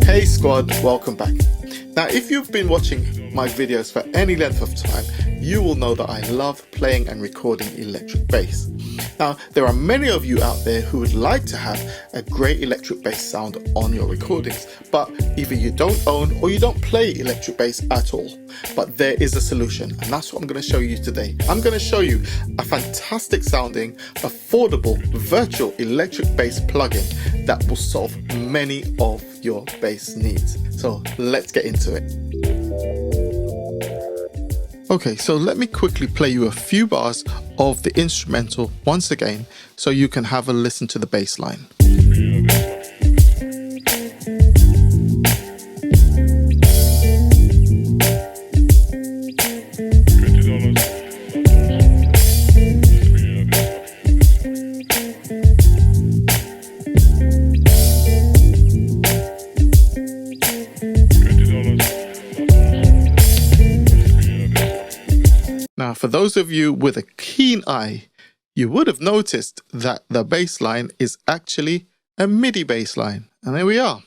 Hey squad, welcome back. Now if you've been watching my videos for any length of time, you will know that I love playing and recording electric bass. Now there are many of you out there who would like to have a great electric bass sound on your recordings, but either you don't own or you don't play electric bass at all. But there is a solution, and that's what I'm going to show you today. I'm going to show you a fantastic sounding, affordable, virtual electric bass plugin that will solve many of your bass needs. So let's get into it. Okay, so let me quickly play you a few bars of the instrumental once again so you can have a listen to the bass line. Now, for those of you with a keen eye, you would have noticed that the bass line is actually a MIDI bass line. And there we are.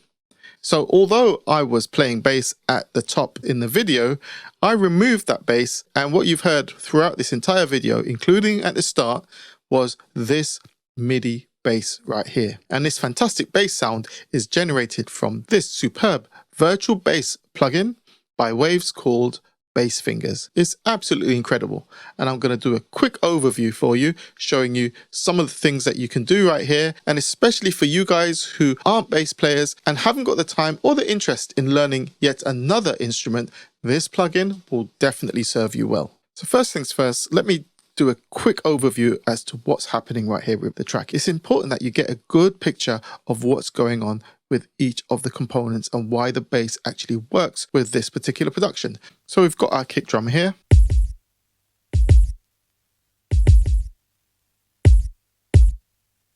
So although I was playing bass at the top in the video, I removed that bass, and what you've heard throughout this entire video, including at the start, was this MIDI bass right here. And this fantastic bass sound is generated from this superb virtual bass plugin by Waves called Bass Fingers. It's absolutely incredible, and I'm going to do a quick overview for you, showing you some of the things that you can do right here, and especially for you guys who aren't bass players and haven't got the time or the interest in learning yet another instrument, this plugin will definitely serve you well. So first things first, let me do a quick overview as to what's happening right here with the track. It's important that you get a good picture of what's going on with each of the components and why the bass actually works with this particular production. So we've got our kick drum here.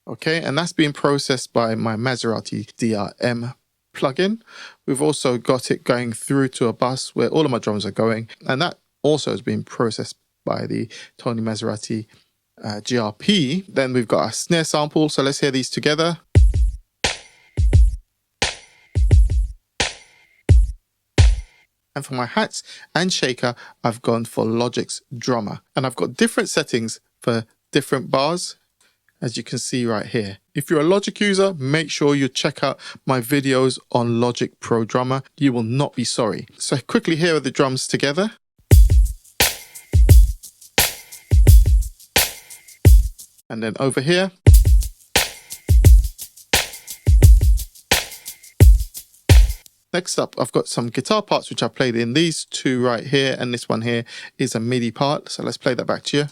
Okay, and that's being processed by my Maserati DRM plugin. We've also got it going through to a bus where all of my drums are going, and that also has been processed by the Tony Maserati GRP. Then we've got our snare sample, so let's hear these together. And for my hats and shaker, I've gone for Logic's Drummer. And I've got different settings for different bars, as you can see right here. If you're a Logic user, make sure you check out my videos on Logic Pro Drummer. You will not be sorry. So quickly, here are the drums together. And then over here. Next up, I've got some guitar parts which I played in these two right here, and this one here is a MIDI part. So let's play that back to you.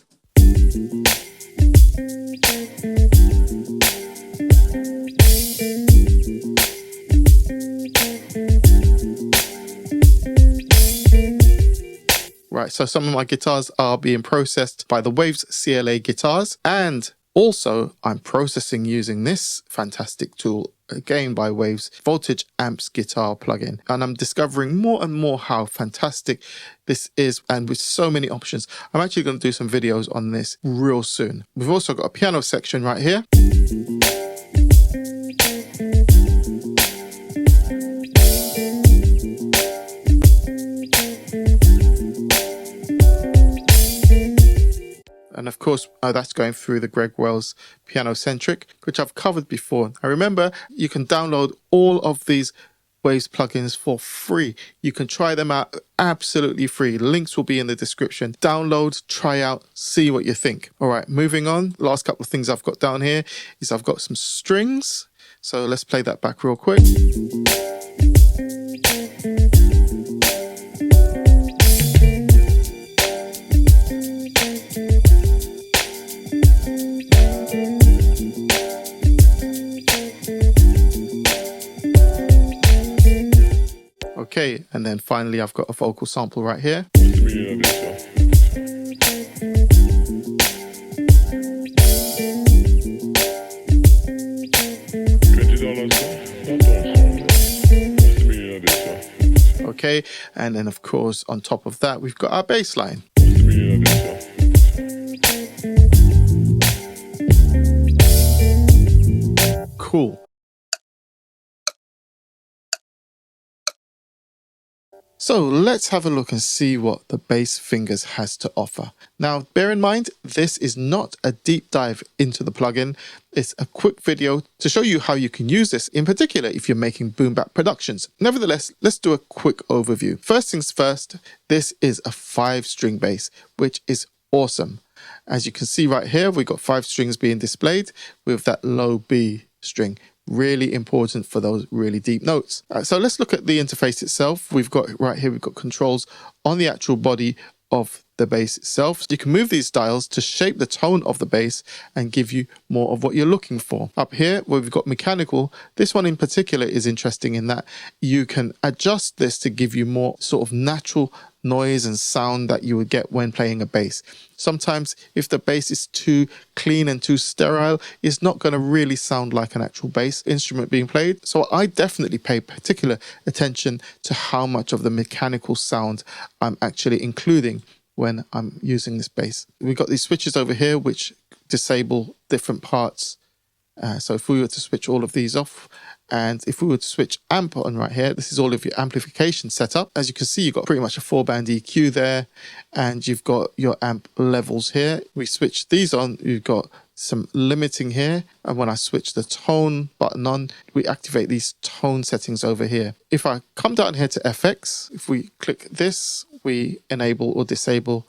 Right, so some of my guitars are being processed by the Waves CLA Guitars, and also I'm processing using this fantastic tool, again by Waves Voltage Amps Guitar plugin. And I'm discovering more and more how fantastic this is, and with so many options. I'm actually going to do some videos on this real soon. We've also got a piano section right here. And of course, that's going through the Greg Wells piano Centric, which I've covered before. I remember you can download all of these Waves plugins for free. You can try them out absolutely free. Links will be in the description. Download, try out, see what you think. All right, moving on. Last couple of things I've got down here is I've got some strings. So let's play that back real quick. finally, I've got a vocal sample right here. Okay, and then of course on top of that we've got our bass line. Cool. So let's have a look and see what the Bass Fingers has to offer. Now, bear in mind, this is not a deep dive into the plugin. It's a quick video to show you how you can use this, in particular if you're making Boom Bap productions. Nevertheless, let's do a quick overview. First things first, this is a 5-string bass, which is awesome. As you can see right here, we've got 5 strings being displayed with that low B string. Really important for those really deep notes. So let's look at the interface itself. We've got right here, we've got controls on the actual body of the bass itself. So you can move these dials to shape the tone of the bass and give you more of what you're looking for. Up here, where we've got mechanical, this one in particular is interesting in that you can adjust this to give you more sort of natural noise and sound that you would get when playing a bass. Sometimes if the bass is too clean and too sterile, it's not going to really sound like an actual bass instrument being played. So I definitely pay particular attention to how much of the mechanical sound I'm actually including when I'm using this bass. We've got these switches over here which disable different parts. So if we were to switch all of these off, and if we were to switch amp on right here, this is all of your amplification setup. As you can see, you've got pretty much a 4-band EQ there, and you've got your amp levels here. We switch these on, you've got some limiting here, and when I switch the tone button on, we activate these tone settings over here. If I come down here to FX, if we click this, we enable or disable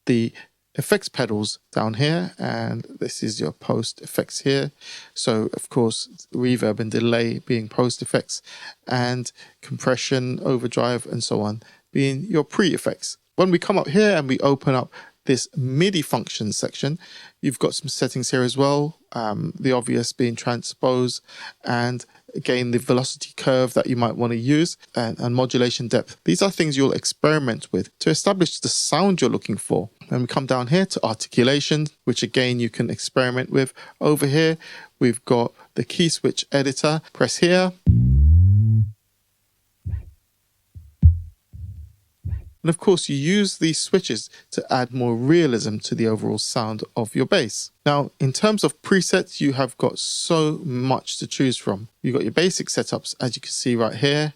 the effects pedals down here, and this is your post effects here. So of course reverb and delay being post effects, and compression, overdrive and so on being your pre effects. When we come up here and we open up this MIDI functions section, you've got some settings here as well, the obvious being transpose, and again the velocity curve that you might want to use, and modulation depth. These are things you'll experiment with to establish the sound you're looking for. When we come down here to articulation, which again you can experiment with. Over here we've got the key switch editor. Press here, and of course you use these switches to add more realism to the overall sound of your bass. Now in terms of presets, you have got so much to choose from. You've got your basic setups, as you can see right here.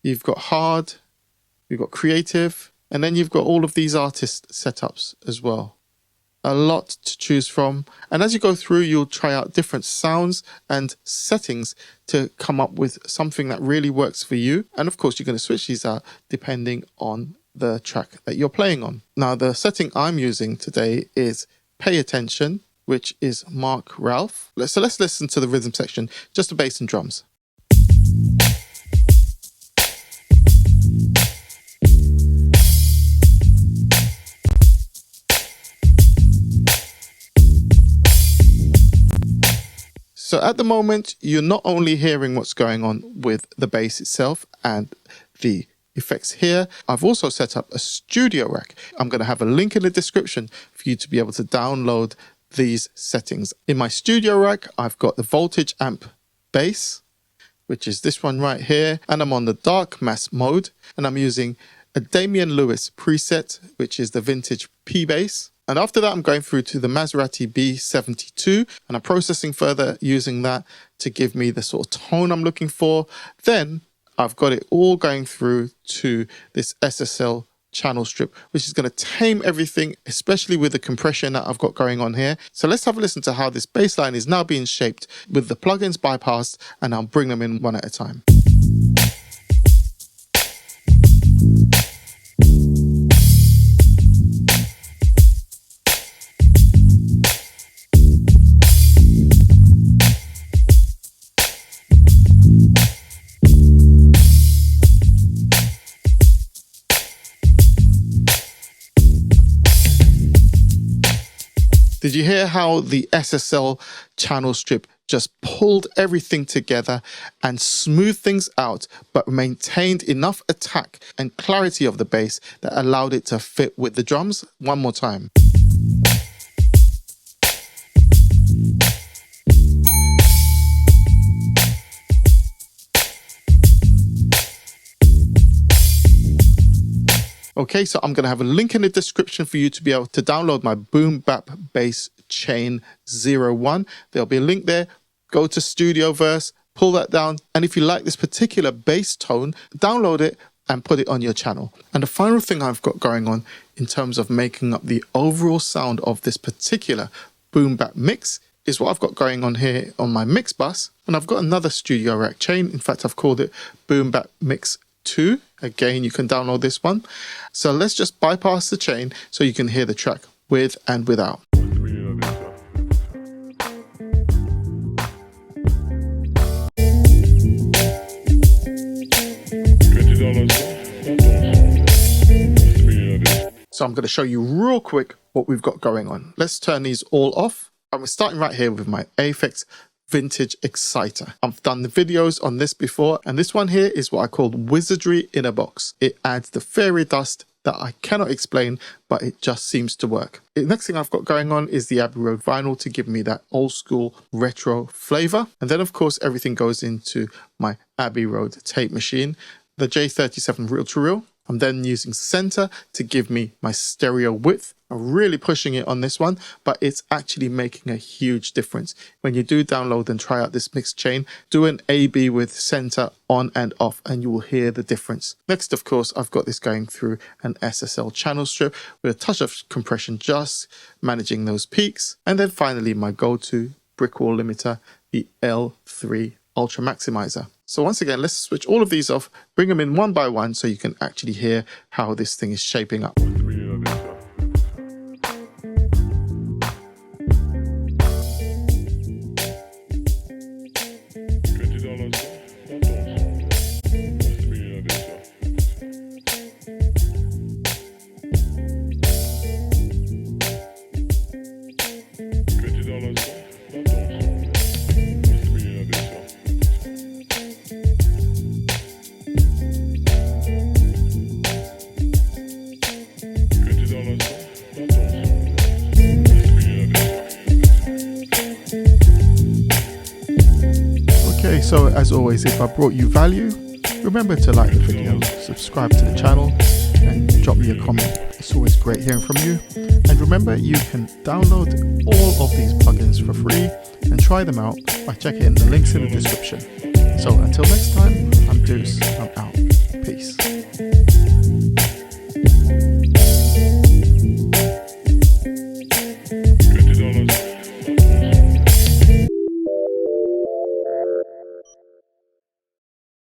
You've got hard, you've got creative, and then you've got all of these artist setups as well. A lot to choose from, and as you go through you'll try out different sounds and settings to come up with something that really works for you. And of course you're going to switch these out depending on the track that you're playing on. Now the setting I'm using today is Pay Attention, which is Mark Ralph. So let's listen to the rhythm section, just the bass and drums. So at the moment, you're not only hearing what's going on with the bass itself and the effects here, I've also set up a studio rack. I'm going to have a link in the description for you to be able to download these settings. In my studio rack, I've got the voltage amp bass, which is this one right here, and I'm on the dark mass mode, and I'm using a Damian Lewis preset, which is the vintage P bass. And after that, I'm going through to the Maserati B72, and I'm processing further using that to give me the sort of tone I'm looking for. Then I've got it all going through to this SSL channel strip, which is going to tame everything, especially with the compression that I've got going on here. So let's have a listen to how this bass line is now being shaped with the plugins bypassed, and I'll bring them in one at a time. Did you hear how the SSL channel strip just pulled everything together and smoothed things out, but maintained enough attack and clarity of the bass that allowed it to fit with the drums. One more time. Okay, so I'm going to have a link in the description for you to be able to download my Boom Bap Bass Chain 01. There'll be a link there. Go to StudioVerse, pull that down, and if you like this particular bass tone, download it and put it on your channel. And the final thing I've got going on in terms of making up the overall sound of this particular Boom Bap mix is what I've got going on here on my mix bus. And I've got another Studio Rack chain. In fact, I've called it Boom Bap Mix 2. Again, you can download this one. So let's just bypass the chain so you can hear the track with and without. So I'm going to show you real quick what we've got going on. Let's turn these all off. And we're starting right here with my Aphex Vintage Exciter. I've done the videos on this before, and this one here is what I call wizardry in a box. It adds the fairy dust that I cannot explain, but it just seems to work. The next thing I've got going on is the Abbey Road vinyl to give me that old school retro flavor. And then of course everything goes into my Abbey Road tape machine, the J37 reel-to-reel. I'm then using center to give me my stereo width. I'm really pushing it on this one, but it's actually making a huge difference. When you do download and try out this mixed chain, do an A/B with center on and off, and you will hear the difference. Next, of course, I've got this going through an SSL channel strip with a touch of compression, just managing those peaks. And then finally, my go-to brick wall limiter, the L3 Ultra Maximizer. So once again, let's switch all of these off, bring them in one by one so you can actually hear how this thing is shaping up. So as always, if I brought you value, remember to like the video, subscribe to the channel, and drop me a comment. It's always great hearing from you. And remember, you can download all of these plugins for free and try them out by checking the links in the description. So until next time, I'm Deuce, I'm out. Peace.